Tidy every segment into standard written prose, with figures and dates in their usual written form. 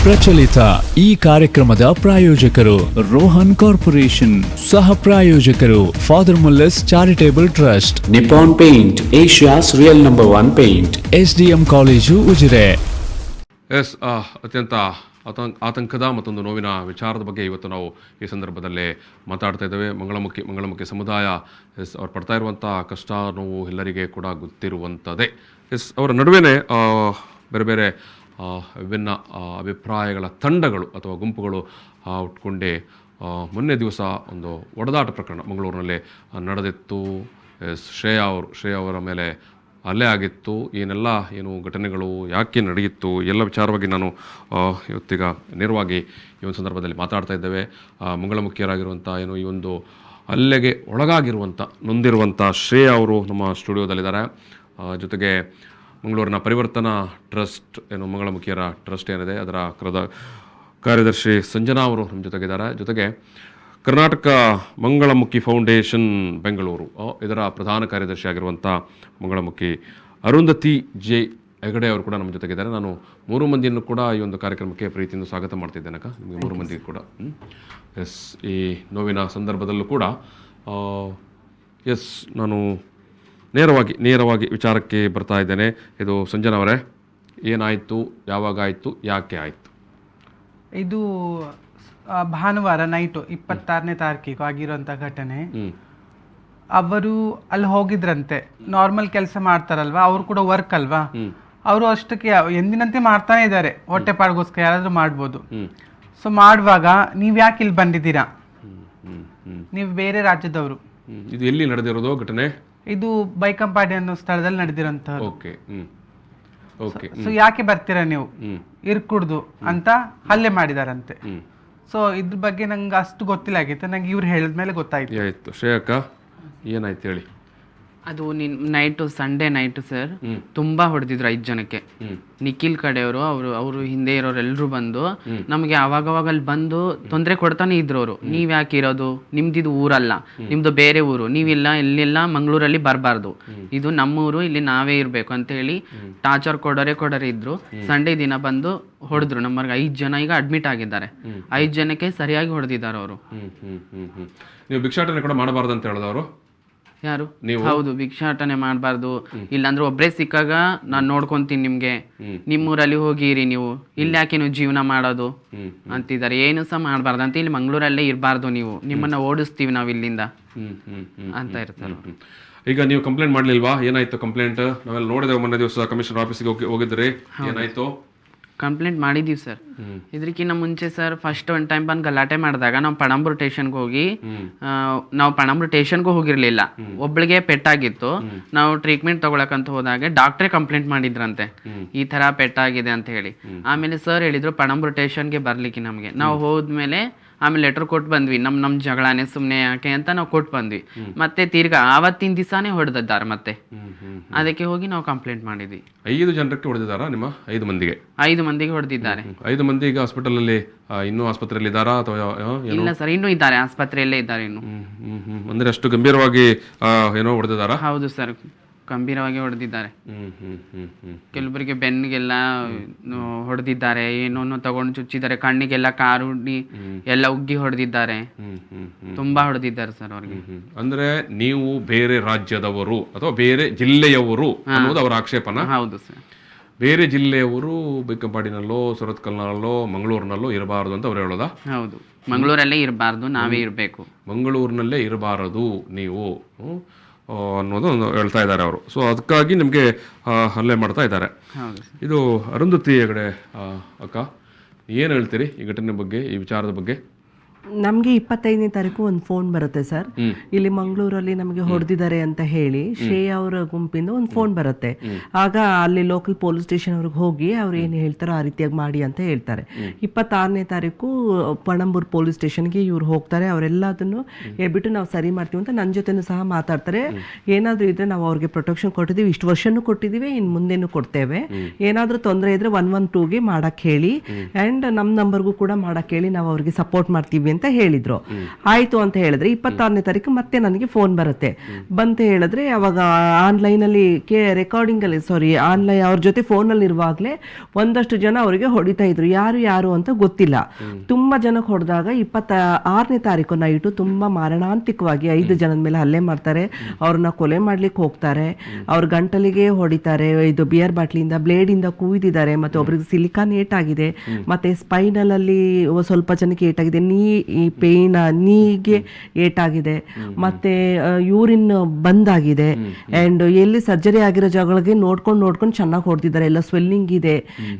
ಪ್ರಚಲಿತ ಈ ಕಾರ್ಯಕ್ರಮದ ಪ್ರಾಯೋಜಕರು ರೋಹನ್ ಕಾರ್ಪೊರೇಷನ್, ಸಹ ಪ್ರಾಯೋಜಕರು father Muller's charitable trust, Nippon paint, Asia's real number 1 paint, SDM college Ujire. ಅತ್ಯಂತ ಆತಂಕದ ಮತ್ತೊಂದು ನೋವಿನ ವಿಚಾರದ ಬಗ್ಗೆ ಇವತ್ತು ನಾವು ಈ ಸಂದರ್ಭದಲ್ಲಿ ಮಾತಾಡ್ತಾ ಇದ್ದೇವೆ. ಮಂಗಳಮುಖಿ ಸಮುದಾಯ ಅವ್ರು ಪಡ್ತಾ ಇರುವಂಥ ಕಷ್ಟ ನೋವು ಎಲ್ಲರಿಗೆ ಕೂಡ ಗೊತ್ತಿರುವಂಥದ್ದೇ. ಅವರ ನಡುವೆ ಬೇರೆ ಬೇರೆ ವಿಭಿನ್ನ ಅಭಿಪ್ರಾಯಗಳ ತಂಡಗಳು ಅಥವಾ ಗುಂಪುಗಳು ಹುಟ್ಕೊಂಡೆ ಮೊನ್ನೆ ದಿವಸ ಒಂದು ಒಡೆದಾಟ ಪ್ರಕರಣ ಮಂಗಳೂರಿನಲ್ಲಿ ನಡೆದಿತ್ತು. ಶ್ರೇಯಾ ಅವರ ಮೇಲೆ ಹಲ್ಲೆ ಆಗಿತ್ತು. ಏನು ಘಟನೆಗಳು ಯಾಕೆ ನಡೆಯಿತು ಎಲ್ಲ ವಿಚಾರವಾಗಿ ನಾನು ಇವತ್ತೀಗ ನೇರವಾಗಿ ಈ ಒಂದು ಸಂದರ್ಭದಲ್ಲಿ ಮಾತಾಡ್ತಾ ಇದ್ದೇವೆ. ಮಂಗಳಮುಖಿಯರಾಗಿರುವಂಥ ಈ ಒಂದು ಹಲ್ಲೆಗೆ ಒಳಗಾಗಿರುವಂಥ ನೊಂದಿರುವಂಥ ಶ್ರೇಯಾ ಅವರು ನಮ್ಮ ಸ್ಟುಡಿಯೋದಲ್ಲಿದ್ದಾರೆ. ಜೊತೆಗೆ ಮಂಗಳೂರಿನ ಪರಿವರ್ತನಾ ಟ್ರಸ್ಟ್ ಮಂಗಳಮುಖಿಯರ ಟ್ರಸ್ಟ್ ಏನಿದೆ ಅದರ ಕಾರ್ಯದರ್ಶಿ ಸಂಜನಾ ಅವರು ನಮ್ಮ ಜೊತೆಗಿದ್ದಾರೆ. ಜೊತೆಗೆ ಕರ್ನಾಟಕ ಮಂಗಳಮುಖಿ ಫೌಂಡೇಶನ್ ಬೆಂಗಳೂರು ಇದರ ಪ್ರಧಾನ ಕಾರ್ಯದರ್ಶಿ ಆಗಿರುವಂಥ ಮಂಗಳಮುಖಿ ಅರುಂಧತಿ ಜೆ ಹೆಗಡೆ ಅವರು ಕೂಡ ನಮ್ಮ ಜೊತೆಗಿದ್ದಾರೆ. ನಾನು 3 ಮಂದಿಯನ್ನು ಕೂಡ ಈ ಒಂದು ಕಾರ್ಯಕ್ರಮಕ್ಕೆ ಪ್ರೀತಿಯಿಂದ ಸ್ವಾಗತ ಮಾಡ್ತಿದ್ದೇನೆ ನಿಮಗೆ 3 ಮಂದಿಗೆ ಕೂಡ. ಈ ನೋವಿನ ಸಂದರ್ಭದಲ್ಲೂ ಕೂಡ ನಾನು ನೇರವಾಗಿ ವಿಚಾರಕ್ಕೆ ಬರ್ತಾ ಇದ್ದೇನೆ. ಇದು ಸಂಜನಾ ಅವರೇ, ಏನಾಯಿತು, ಯಾವಾಗ ಆಯಿತು, ಯಾಕೆ ಆಯಿತು? ಇದು ಭಾನುವಾರ ನೈಟು 26ನೇ ತಾರೀಕಿಗೆ ಆಗಿರುವಂಥ ಘಟನೆ. ಅವರು ಅಲ್ಲಿ ಹೋಗಿದ್ರಂತೆ, ನಾರ್ಮಲ್ ಕೆಲಸ ಮಾಡ್ತಾರಲ್ವಾ, ಅವರು ಕೂಡ ವರ್ಕ್ ಅಲ್ವಾ, ಅವರು ಅಷ್ಟಕ್ಕೆ ಎಂದಿನಂತೆ ಮಾಡ್ತಾನೆ ಇದ್ದಾರೆ, ಹೊಟ್ಟೆಪಾಡಿಗೋಸ್ಕರ ಯಾರಾದರೂ ಮಾಡ್ಬೋದು. ಸೊ ಮಾಡುವಾಗ ನೀವು ಯಾಕೆ ಇಲ್ಲಿ ಬಂದಿದ್ದೀರಾ, ನೀವು ಬೇರೆ ರಾಜ್ಯದವರು. ಇದು ಎಲ್ಲಿ ನಡೆದಿರೋದು ಘಟನೆ? ಇದು ಬೈಕಂಪಾಡಿ ಅನ್ನೋ ಸ್ಥಳದಲ್ಲಿ ನಡೆದಿರೋಂಥ. ಓಕೆ. ಸೊ ಯಾಕೆ ಬರ್ತೀರಾ ನೀವು, ಇರ್ಕುಡ್ದು ಅಂತ ಹಲ್ಲೆ ಮಾಡಿದಾರಂತೆ. ಸೊ ಇದ್ರ ಬಗ್ಗೆ ನಂಗೆ ಅಷ್ಟು ಗೊತ್ತಿಲ್ಲ ಆಗಿತ್ತು, ನಂಗೆ ಇವ್ರು ಹೇಳಿದ್ಮೇಲೆ ಗೊತ್ತಾಯ್ತು. ಶ್ರೇಯಕ್ಕ ಏನಾಯ್ತು ಹೇಳಿ? ಅದು ನೈಟು ಸಂಡೇ ನೈಟು ಸರ್, ತುಂಬಾ ಹೊಡೆದಿದ್ರು 5 ಜನಕ್ಕೆ. ನಿಖಿಲ್ ಕಡೆಯವರು ಅವರು ಹಿಂದೆ ಇರೋರೆಲ್ಲರೂ ಬಂದು ನಮಗೆ ಅವಾಗವಾಗ ಅಲ್ಲಿ ಬಂದು ತೊಂದರೆ ಕೊಡ್ತಾನೆ ಇದ್ರು ಅವರು. ನೀವ್ ಯಾಕೆ ಇರೋದು, ನಿಮ್ದಿದು ಊರಲ್ಲ, ನಿಮ್ದು ಬೇರೆ ಊರು, ನೀವಿಲ್ಲ ಇಲ್ಲೆಲ್ಲ ಮಂಗಳೂರಲ್ಲಿ ಬರಬಾರ್ದು, ಇದು ನಮ್ಮೂರು, ಇಲ್ಲಿ ನಾವೇ ಇರ್ಬೇಕು ಅಂತ ಹೇಳಿ ಟಾರ್ಚರ್ ಕೊಡೋರೆ ಇದ್ರು. ಸಂಡೇ ದಿನ ಬಂದು ಹೊಡೆದ್ರು ನಮ್ಮರ್ಗೆ. 5 ಜನ ಈಗ ಅಡ್ಮಿಟ್ ಆಗಿದ್ದಾರೆ. 5 ಜನಕ್ಕೆ ಸರಿಯಾಗಿ ಹೊಡೆದಿದ್ದಾರೆ ಅವರು. ನೀವು ಭಿಕ್ಷಾಟನೆ ಕೂಡ ಮಾಡಬಾರ್ದು ಅಂತ ಹೇಳಿದವರು ಯಾರು? ಹೌದು, ಭಿಕ್ಷಾಟನೆ ಮಾಡಬಾರ್ದು, ಇಲ್ಲಾಂದ್ರೆ ಒಬ್ರೇ ಸಿಕ್ಕಾಗ ನಾನು ನೋಡ್ಕೊಂತೀನಿ ನಿಮ್ಗೆ, ನಿಮ್ಮೂರಲ್ಲಿ ಹೋಗಿರಿ ನೀವು, ಇಲ್ಲಿ ಯಾಕೆ ನೀವು ಜೀವನ ಮಾಡೋದು ಅಂತಿದ್ದಾರೆ. ಏನು ಸಹ ಮಾಡಬಾರ್ದು ಅಂತ, ಇಲ್ಲಿ ಮಂಗಳೂರಲ್ಲೇ ಇರಬಾರ್ದು ನೀವು, ನಿಮ್ಮನ್ನ ಓಡಿಸ್ತೀವಿ ನಾವು ಇಲ್ಲಿಂದ ಅಂತ ಇರ್ತಾರೆ. ಈಗ ನೀವು ಕಂಪ್ಲೇಂಟ್ ಮಾಡ್ಲಿಲ್ವಾ? ಏನಾಯ್ತು ಕಂಪ್ಲೇಂಟ್? ನಾವೆಲ್ಲ ನೋಡಿದೆವು ಮೊನ್ನೆ ದಿವಸ ಕಮಿಷನರ್ ಆಫೀಸಿಗೆ ಹೋಗಿದ್ರಿ, ಏನಾಯ್ತು? ಕಂಪ್ಲೇಂಟ್ ಮಾಡಿದೀವಿ ಸರ್. ಇದಕ್ಕಿಂತ ಮುಂಚೆ ಸರ್ ಫಸ್ಟ್ ಒಂದು ಟೈಮ್ ಬಂದು ಗಲಾಟೆ ಮಾಡಿದಾಗ ನಾವು ಪಣಂಬೂರು ಸ್ಟೇಷನ್ಗೆ ಹೋಗಿ, ನಾವು ಪಣಂಬೂರು ಸ್ಟೇಷನ್ಗೂ ಹೋಗಿರ್ಲಿಲ್ಲ, ಒಬ್ಳಿಗೆ ಪೆಟ್ಟಾಗಿತ್ತು. ನಾವು ಟ್ರೀಟ್ಮೆಂಟ್ ತಗೊಳಕಂತ ಹೋದಾಗ ಡಾಕ್ಟ್ರೇ ಕಂಪ್ಲೇಂಟ್ ಮಾಡಿದ್ರಂತೆ, ಈ ತರ ಪೆಟ್ಟಾಗಿದೆ ಅಂತ ಹೇಳಿ. ಆಮೇಲೆ ಸರ್ ಹೇಳಿದ್ರು ಪಣಂಬೂರು ಸ್ಟೇಷನ್ಗೆ ಬರ್ಲಿಕ್ಕೆ ನಮಗೆ. ನಾವು ಹೋದ್ಮೇಲೆ ಆಮೇಲೆ ಲೆಟರ್ ಕೊಟ್ಟು ಬಂದ್ವಿ, ನಮ್ ಜಗಳಾನೆ ಸುಮ್ಮನೆ ಯಾಕೆ ಅಂತ ನಾವು ಕೊಟ್ಟು ಬಂದ್ವಿ. ಮತ್ತೆ ತಿರ್ಗಾ ಆವತ್ತಿನ ದಿವಸನೇ ಹೊಡೆದಿದ್ದಾರೆ ಮತ್ತೆ. ಅದಕ್ಕೆ ಹೋಗಿ ನಾವು ಕಂಪ್ಲೇಂಟ್ ಮಾಡಿದ್ವಿ. 5 ಜನಕ್ಕೆ ಹೊಡೆದಿದ್ದಾರಾ? ನಿಮ್ಮ 5 ಮಂದಿಗೆ? 5 ಮಂದಿಗೆ ಹೊಡೆದಿದ್ದಾರೆ. 5 ಮಂದಿ ಈಗ ಹಾಸ್ಪಿಟಲ್ ಅಲ್ಲಿ ಇನ್ನೂ ಆಸ್ಪತ್ರೆಯಲ್ಲಿ ಇದ್ದಾರಾ ಅಥವಾ? ಇಲ್ಲ ಸರ್, ಇನ್ನೂ ಇದ್ದಾರೆ, ಆಸ್ಪತ್ರೆಯಲ್ಲೇ ಇದ್ದಾರೆ ಇನ್ನು. ಅಂದ್ರೆ ಅಷ್ಟು ಗಂಭೀರವಾಗಿ ಏನೋ ಹೊಡೆದಿದ್ದಾರಾ? ಹೌದು ಸರ್, ಗಂಭೀರವಾಗಿ ಹೊಡೆದಿದ್ದಾರೆ. ಕೆಲವರಿಗೆ ಬೆನ್ನಿಗೆಲ್ಲ ಹೊಡೆದಿದ್ದಾರೆ, ಏನೋ ತಗೊಂಡು ಚುಚ್ಚಿದ್ದಾರೆ, ಕಣ್ಣಿಗೆಲ್ಲ ಕಾರು ಹುಡ್ಡಿ ಎಲ್ಲ ಉಗ್ಗಿ ಹೊಡೆದಿದ್ದಾರೆ, ತುಂಬಾ ಹೊಡೆದಿದ್ದಾರೆ ಸರ್ ಅವ್ರಿಗೆ. ಅಂದ್ರೆ ನೀವು ಬೇರೆ ರಾಜ್ಯದವರು ಅಥವಾ ಬೇರೆ ಜಿಲ್ಲೆಯವರು ಅನ್ನೋದು ಅವರ ಆಕ್ಷೇಪನ? ಹೌದು ಸರ್. ಬೇರೆ ಜಿಲ್ಲೆಯವರು ಬೈಕಂಪಾಡಿನಲ್ಲೋ ಸುರತ್ಕಲ್ನಲ್ಲೋ ಮಂಗಳೂರಿನಲ್ಲೋ ಇರಬಾರದು ಅಂತ ಅವ್ರು ಹೇಳೋದಾ? ಹೌದು, ಮಂಗಳೂರಲ್ಲೇ ಇರಬಾರ್ದು, ನಾವೇ ಇರಬೇಕು, ಮಂಗಳೂರಿನಲ್ಲೇ ಇರಬಾರದು ನೀವು ಅನ್ನೋದು ಹೇಳ್ತಾ ಇದ್ದಾರೆ ಅವರು. ಸೊ ಅದಕ್ಕಾಗಿ ನಿಮಗೆ ಹಲ್ಲೆ ಮಾಡ್ತಾ ಇದ್ದಾರೆ. ಇದು ಅರುಂಧತಿ ಹೆಗಡೆ ಅಕ್ಕ, ಏನು ಹೇಳ್ತೀರಿ ಈ ಘಟನೆ ಬಗ್ಗೆ, ಈ ವಿಚಾರದ ಬಗ್ಗೆ? ನಮಗೆ 25ನೇ ತಾರೀಕು ಒಂದು ಫೋನ್ ಬರುತ್ತೆ ಸರ್, ಇಲ್ಲಿ ಮಂಗಳೂರಲ್ಲಿ ನಮಗೆ ಹೊಡೆದಿದ್ದಾರೆ ಅಂತ ಹೇಳಿ ಶ್ರೇಯಾ ಅವರ ಗುಂಪಿಂದ ಒಂದು ಫೋನ್ ಬರುತ್ತೆ. ಆಗ ಅಲ್ಲಿ ಲೋಕಲ್ ಪೊಲೀಸ್ ಸ್ಟೇಷನ್ ಅವ್ರಿಗೆ ಹೋಗಿ ಅವ್ರು ಏನು ಹೇಳ್ತಾರೋ ಆ ರೀತಿಯಾಗಿ ಮಾಡಿ ಅಂತ ಹೇಳ್ತಾರೆ. 26ನೇ ತಾರೀಕು ಪಣಂಬೂರು ಪೊಲೀಸ್ ಸ್ಟೇಷನ್ಗೆ ಇವ್ರು ಹೋಗ್ತಾರೆ. ಅವರೆಲ್ಲದನ್ನು ಹೇಳ್ಬಿಟ್ಟು ನಾವು ಸರಿ ಮಾಡ್ತೀವಿ ಅಂತ ನನ್ನ ಜೊತೆನೂ ಸಹ ಮಾತಾಡ್ತಾರೆ. ಏನಾದರೂ ಇದ್ರೆ ನಾವು ಅವ್ರಿಗೆ ಪ್ರೊಟೆಕ್ಷನ್ ಕೊಟ್ಟಿದ್ದೀವಿ, ಇಷ್ಟು ವರ್ಷನೂ ಕೊಟ್ಟಿದ್ದೀವಿ, ಇನ್ನು ಮುಂದೆನೂ ಕೊಡ್ತೇವೆ, ಏನಾದರೂ ತೊಂದರೆ ಇದ್ರೆ 112ಗೆ ಮಾಡಕ್ಕೆ ಹೇಳಿ, ಆ್ಯಂಡ್ ನಮ್ಮ ನಂಬರ್ಗೂ ಕೂಡ ಮಾಡಕ್ಕೆ ಹೇಳಿ ನಾವು ಅವ್ರಿಗೆ ಸಪೋರ್ಟ್ ಮಾಡ್ತೀವಿ ಮಾಡ್ತೀವಿ ಅಂತ ಹೇಳಿದ್ರು. ಆಯ್ತು ಅಂತ ಹೇಳಿದ್ರೆ 26ನೇ ತಾರೀಕು ಮತ್ತೆ ನನಗೆ ಫೋನ್ ಬರುತ್ತೆ. ಬಂತ ಹೇಳಿದ್ರೆ ಅವಾಗ ಆನ್ಲೈನಲ್ಲಿ ರೆಕಾರ್ಡಿಂಗ್ ಅಲ್ಲಿ ಆನ್ಲೈನ್ ಅವ್ರ ಜೊತೆ ಫೋನಲ್ಲಿ ಇರುವಾಗಲೇ ಒಂದಷ್ಟು ಜನ ಅವರಿಗೆ ಹೊಡಿತಾ ಇದ್ರು. ಯಾರು ಅಂತ ಗೊತ್ತಿಲ್ಲ. ತುಂಬಾ ಜನಕ್ಕೆ ಹೊಡೆದಾಗ 26ನೇ ತಾರೀಕು ನೈಟು ತುಂಬಾ ಮಾರಣಾಂತಿಕವಾಗಿ 5 ಜನದ ಮೇಲೆ ಹಲ್ಲೆ ಮಾಡ್ತಾರೆ. ಅವ್ರನ್ನ ಕೊಲೆ ಮಾಡ್ಲಿಕ್ಕೆ ಹೋಗ್ತಾರೆ. ಅವ್ರ ಗಂಟಲಿಗೆ ಹೊಡಿತಾರೆ, ಇದು ಬಿಯರ್ ಬಾಟ್ಲಿಂದ ಬ್ಲೇಡ್ ಇಂದ ಕೂಯ್ದಿದ್ದಾರೆ. ಮತ್ತೆ ಒಬ್ರಿಗೆ ಸಿಲಿಕಾನ್ ಏಟಾಗಿದೆ, ಮತ್ತೆ ಸ್ಪೈನಲ್ ಅಲ್ಲಿ ಸ್ವಲ್ಪ ಜನಕ್ಕೆ ಏಟಾಗಿದೆ, ನೀಗೆ ಏಟಾಗಿದೆ, ಮತ್ತೆ ಯೂರಿನ್ ಬಂದಾಗಿದೆ. ಅಂಡ್ ಎಲ್ಲಿ ಸರ್ಜರಿ ಆಗಿರೋ ಜಾಗಗಳಿಗೆ ನೋಡ್ಕೊಂಡು ಚೆನ್ನಾಗಿ ಹೊಡೆದಿದ್ದಾರೆ. ಎಲ್ಲ ಸ್ವೆಲ್ಲಿಂಗ್ ಇದೆ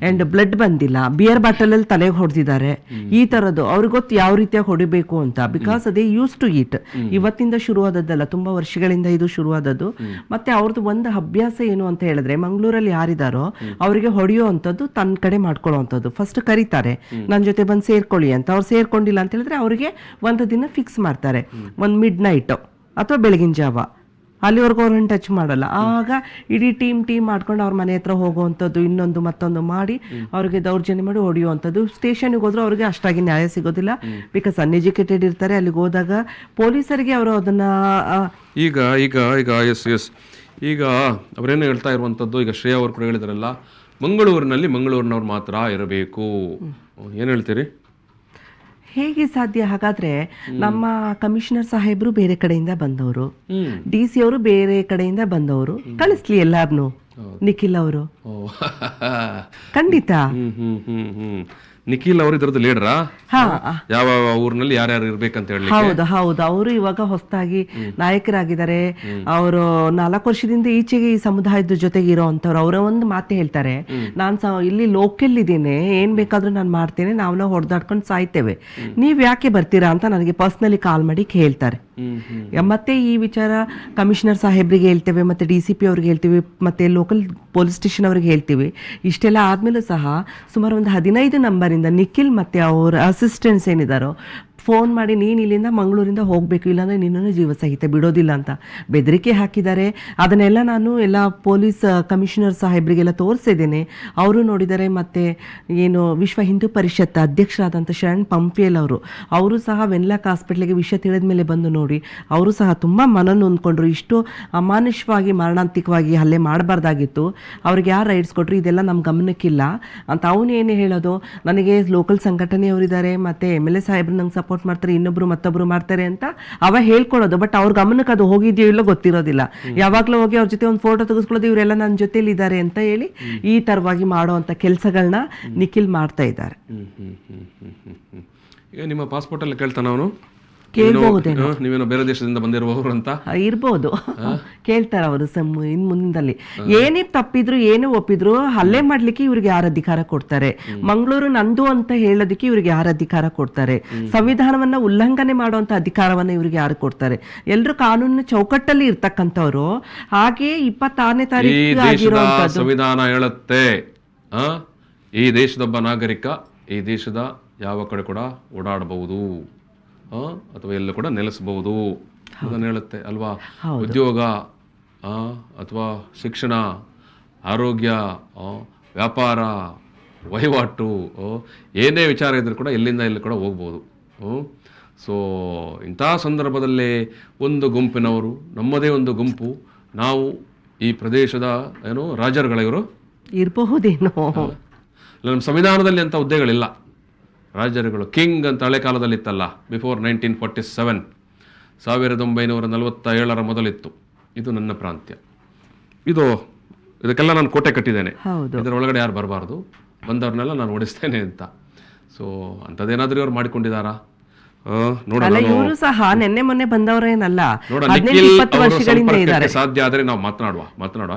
ಅಂಡ್ ಬ್ಲಡ್ ಬಂದಿಲ್ಲ. ಬಿಯರ್ ಬಾಟಲ್ ಅಲ್ಲಿ ತಲೆಗೆ ಹೊಡೆದಿದ್ದಾರೆ. ಈ ತರದ್ದು ಅವ್ರಿಗೆ ಗೊತ್ತು ಯಾವ ರೀತಿಯಾಗಿ ಹೊಡಿಬೇಕು ಅಂತ. ಬಿಕಾಸ್ ಅದೇ ಯೂಸ್ ಟು ಇಟ್. ಇವತ್ತಿಂದ ಶುರುವಾದದ್ದಲ್ಲ, ತುಂಬಾ ವರ್ಷಗಳಿಂದ ಇದು ಶುರುವಾದದ್ದು. ಮತ್ತೆ ಅವ್ರದ್ದು ಒಂದು ಅಭ್ಯಾಸ ಏನು ಅಂತ ಹೇಳಿದ್ರೆ, ಮಂಗಳೂರಲ್ಲಿ ಯಾರಿದಾರೋ ಅವರಿಗೆ ಹೊಡೆಯೋ ಅಂತದ್ದು ತನ್ನ ಕಡೆ ಮಾಡ್ಕೊಳ್ಳೋ ಅಂತದ್ದು. ಫಸ್ಟ್ ಕರೀತಾರೆ, ನನ್ನ ಜೊತೆ ಬಂದು ಸೇರ್ಕೊಳ್ಳಿ ಅಂತ. ಅವ್ರು ಸೇರ್ಕೊಂಡಿಲ್ಲ ಅಂತ ಹೇಳಿದ್ರೆ ಅವರಿಗೆ ಒಂದು ದಿನ ಫಿಕ್ಸ್ ಮಾಡ್ತಾರೆ, ಒಂದು ಮಿಡ್ ನೈಟ್ ಅಥವಾ ಬೆಳಗಿನ ಜಾವ. ಅಲ್ಲಿವರೆಗೂ ಅವ್ರನ್ನ ಟಚ್ ಮಾಡಲ್ಲ. ಆಗ ಇಡೀ ಟೀಮ್ ಮಾಡ್ಕೊಂಡು ಅವ್ರ ಮನೆ ಹತ್ರ ಹೋಗುವಂಥದ್ದು, ಇನ್ನೊಂದು ಮತ್ತೊಂದು ಮಾಡಿ ಅವ್ರಿಗೆ ದೌರ್ಜನ್ಯ ಮಾಡಿ ಹೊಡೆಯುವಂಥದ್ದು. ಸ್ಟೇಷನ್ಗೆ ಹೋದ್ರು ಅವ್ರಿಗೆ ಅಷ್ಟಾಗಿ ನ್ಯಾಯ ಸಿಗೋದಿಲ್ಲ. ಬಿಕಾಸ್ ಅನ್ಎಜುಕೇಟೆಡ್ ಇರ್ತಾರೆ. ಅಲ್ಲಿಗೆ ಹೋದಾಗ ಪೊಲೀಸರಿಗೆ ಅವರು ಅದನ್ನ ಈಗ ಈಗ ಈಗ ಎಸ್ ಎಸ್ ಈಗ ಅವರೇನು ಹೇಳ್ತಾ ಇರುವಂಥದ್ದು, ಈಗ ಶ್ರೇಯಾ ಅವರು ಕೂಡ ಹೇಳಿದಾರಲ್ಲ, ಮಂಗಳೂರಿನವ್ರು ಮಾತ್ರ ಇರಬೇಕು. ಏನು ಹೇಳ್ತೀರಿ? ಹೇಗೆ ಸಾಧ್ಯ? ಹಾಗಾದ್ರೆ ನಮ್ಮ ಕಮಿಷನರ್ ಸಾಹೇಬ್ರು ಬೇರೆ ಕಡೆಯಿಂದ ಬಂದವರು, DC ಅವರು ಬೇರೆ ಕಡೆಯಿಂದ ಬಂದವರು, ಕಳಿಸ್ಲಿ ಎಲ್ಲಾರ್ನು ನಿಖಿಲ್ ಅವರು. ಖಂಡಿತ. ನಿಖಿಲ್ ಅವರು ಇದ್ರದ್ದು ಲೀಡರಾ? ಯಾವ ಊರಿನಲ್ಲಿ ಯಾರ್ಯಾರು ಇರ್ಬೇಕಂತ ಹೇಳಿ? ಹೌದು. ಅವರು ಇವಾಗ ಹೊಸದಾಗಿ ನಾಯಕರಾಗಿದ್ದಾರೆ. ಅವರು 4 ವರ್ಷದಿಂದ ಈಚೆಗೆ ಈ ಸಮುದಾಯದ ಜೊತೆಗೆ ಇರೋ ಅಂತವ್ರು. ಅವರ ಒಂದು ಮಾತು ಹೇಳ್ತಾರೆ, ನಾನು ಇಲ್ಲಿ ಲೋಕಲ್ ಇದ್ದೀನಿ, ಏನ್ ಬೇಕಾದ್ರೂ ನಾನು ಮಾಡ್ತೇನೆ, ನಾವು ಹೊಡೆದಾಡ್ಕೊಂಡು ಸಾಯ್ತೇವೆ, ನೀವ್ ಯಾಕೆ ಬರ್ತೀರಾ ಅಂತ ನನಗೆ ಪರ್ಸನಲಿ ಕಾಲ್ ಮಾಡಿ ಹೇಳ್ತಾರೆ. ಮತ್ತೆ ಈ ವಿಚಾರ ಕಮಿಷನರ್ ಸಾಹೇಬ್ರಿಗೆ ಹೇಳ್ತೇವೆ, ಮತ್ತೆ DCP ಅವ್ರಿಗೆ ಹೇಳ್ತೀವಿ, ಮತ್ತೆ ಲೋಕಲ್ ಪೊಲೀಸ್ ಸ್ಟೇಷನ್ ಅವ್ರಿಗೆ ಹೇಳ್ತೀವಿ. ಇಷ್ಟೆಲ್ಲ ಆದ್ಮೇಲೂ ಸಹ ಸುಮಾರು ಒಂದು 15 ನಂಬರಿಂದ ನಿಖಿಲ್ ಮತ್ತೆ ಅವ್ರ ಅಸಿಸ್ಟೆಂಟ್ಸ್ ಏನಿದಾರೋ ಫೋನ್ ಮಾಡಿ, ನೀನು ಇಲ್ಲಿಂದ ಮಂಗಳೂರಿಂದ ಹೋಗಬೇಕು, ಇಲ್ಲಾಂದರೆ ನಿನ್ನನ್ನು ಜೀವ ಸಹಿತ ಬಿಡೋದಿಲ್ಲ ಅಂತ ಬೆದರಿಕೆ ಹಾಕಿದ್ದಾರೆ. ಅದನ್ನೆಲ್ಲ ನಾನು ಎಲ್ಲ ಪೊಲೀಸ್ ಕಮಿಷನರ್ ಸಾಹೇಬ್ರಿಗೆಲ್ಲ ತೋರಿಸಿದ್ದೇನೆ. ಅವರು ನೋಡಿದ್ದಾರೆ. ಮತ್ತು ಏನು ವಿಶ್ವ ಹಿಂದೂ ಪರಿಷತ್ ಅಧ್ಯಕ್ಷರಾದಂಥ ಶರಣ್ ಪಂಪಿಯಲ್ ಅವರು ಸಹ ವೆನ್ಲಾಕ್ ಹಾಸ್ಪಿಟ್ಲಿಗೆ ವಿಷಯ ತಿಳಿದ ಮೇಲೆ ಬಂದು ನೋಡಿ ಅವರು ಸಹ ತುಂಬ ಮನನೊಂದ್ಕೊಂಡ್ರು. ಇಷ್ಟು ಅಮಾನುಷವಾಗಿ ಮಾರಣಾಂತಿಕವಾಗಿ ಹಲ್ಲೆ ಮಾಡಬಾರ್ದಾಗಿತ್ತು, ಅವ್ರಿಗೆ ಯಾರು ರೈಟ್ಸ್ ಕೊಟ್ಟರು, ಇದೆಲ್ಲ ನಮ್ಮ ಗಮನಕ್ಕಿಲ್ಲ ಅಂತ. ಅವನೇನು ಹೇಳೋದು, ನನಗೆ ಲೋಕಲ್ ಸಂಘಟನೆಯವರಿದ್ದಾರೆ, ಮತ್ತು MLA ಸಾಹೇಬ್ರು ನಂಗೆ ಸಪೋರ್ಟ್ ಮಾಡ್ತಾರೆ, ಮತ್ತೊಬ್ರು ಮಾಡ್ತಾರೆ ಅಂತ ಅವ ಹೇಳ್ಕೊಳ್ಳೋದು. ಬಟ್ ಅವ್ರ ಗಮನಕ್ಕೆ ಅದು ಹೋಗಿದೆಯೋ ಇಲ್ಲೋ ಗೊತ್ತಿರೋದಿಲ್ಲ. ಯಾವಾಗ್ಲೂ ಹೋಗಿ ಅವ್ರ ಜೊತೆ ಒಂದು ಫೋಟೋ ತೆಗೆಸ್ಕೊಳ್ಳೋದು, ಇವರೆಲ್ಲ ನನ್ನ ಜೊತೆಲಿ ಇದ್ದಾರೆ ಅಂತ ಹೇಳಿ ಈ ತರವಾಗಿ ಮಾಡುವಂತ ಕೆಲಸಗಳನ್ನ ನಿಖಿಲ್ ಮಾಡ್ತಾ ಇದ್ದಾರೆ. ಈಗ ನಿಮ್ಮ ಪಾಸ್ಪೋರ್ಟ್ ಅಲ್ಲಿ ಕೇಳ್ತಾನ ಅವನು? ಕೇಳ್ಬಹುದೇನೋ, ನೀವೇನೋ ಬೇರೆ ದೇಶದಿಂದ ಬಂದಿರಬಹುದು ಅಂತ ಇರ್ಬೋದು. ಕೇಳ್ತಾರ ಅವರು ಇನ್ ಮುಂದಲ್ಲಿ. ಏನೇ ತಪ್ಪಿದ್ರು ಏನೇ ಒಪ್ಪಿದ್ರು ಹಲ್ಲೆ ಮಾಡ್ಲಿಕ್ಕೆ ಇವ್ರಿಗೆ ಯಾರು ಅಧಿಕಾರ ಕೊಡ್ತಾರೆ? ಮಂಗಳೂರು ನಂದು ಅಂತ ಹೇಳೋದಕ್ಕೆ ಇವ್ರಿಗೆ ಯಾರು ಅಧಿಕಾರ ಕೊಡ್ತಾರೆ? ಸಂವಿಧಾನವನ್ನ ಉಲ್ಲಂಘನೆ ಮಾಡುವಂತ ಅಧಿಕಾರವನ್ನ ಇವ್ರಿಗೆ ಯಾರು ಕೊಡ್ತಾರೆ? ಎಲ್ರು ಕಾನೂನಿನ ಚೌಕಟ್ಟಲ್ಲಿ ಇರ್ತಕ್ಕಂಥವ್ರು. ಹಾಗೆ 26ನೇ ತಾರೀಕು ಸಂವಿಧಾನ ಹೇಳುತ್ತೆ, ಈ ದೇಶದೊಬ್ಬ ನಾಗರಿಕ ಈ ದೇಶದ ಯಾವ ಕಡೆ ಕೂಡ ಓಡಾಡಬಹುದು ಅಥವಾ ಎಲ್ಲ ಕೂಡ ನೆಲೆಸಬಹುದು ಅದನ್ನು ಹೇಳುತ್ತೆ ಅಲ್ವಾ? ಉದ್ಯೋಗ ಅಥವಾ ಶಿಕ್ಷಣ, ಆರೋಗ್ಯ, ವ್ಯಾಪಾರ, ವಹಿವಾಟು, ಏನೇ ವಿಚಾರ ಇದ್ರೂ ಕೂಡ ಎಲ್ಲಿಂದ ಎಲ್ಲಿ ಕೂಡ ಹೋಗ್ಬೋದು. ಸೊ ಇಂಥ ಸಂದರ್ಭದಲ್ಲಿ ಒಂದು ಗುಂಪಿನವರು, ನಮ್ಮದೇ ಒಂದು ಗುಂಪು, ನಾವು ಈ ಪ್ರದೇಶದ ರಾಜರುಗಳಿವರು ಇರಬಹುದೇನೋ. ನಮ್ಮ ಸಂವಿಧಾನದಲ್ಲಿ ಅಂಥ ಹುದ್ದೆಗಳಿಲ್ಲ. ರಾಜರುಗಳು ಕಿಂಗ್ ಅಂತ ಹಳೆ ಕಾಲದಲ್ಲಿ ಇತ್ತಲ್ಲ, ಬಿಫೋರ್ 1947, 1947 ಮೊದಲಿತ್ತು. ಇದು ನನ್ನ ಪ್ರಾಂತ್ಯ, ಇದಕ್ಕೆಲ್ಲ ನಾನು ಕೋಟೆ ಕಟ್ಟಿದ್ದೇನೆ, ಇದರ ಒಳಗಡೆ ಯಾರು ಬರಬಾರ್ದು, ಬಂದವ್ರನ್ನೆಲ್ಲ ನಾನು ಓಡಿಸ್ತೇನೆ ಅಂತ. ಸೊ ಅಂಥದ್ದೇನಾದ್ರೂ ಇವ್ರು ಮಾಡಿಕೊಂಡಿದ್ದಾರಾ? ಇವರು ಸಹ ನೆನ್ನೆ ಮೊನ್ನೆ ಬಂದವರೇನಲ್ಲ, ಸಾಧ್ಯ ಆದರೆ ನಾವು ಮಾತನಾಡುವ.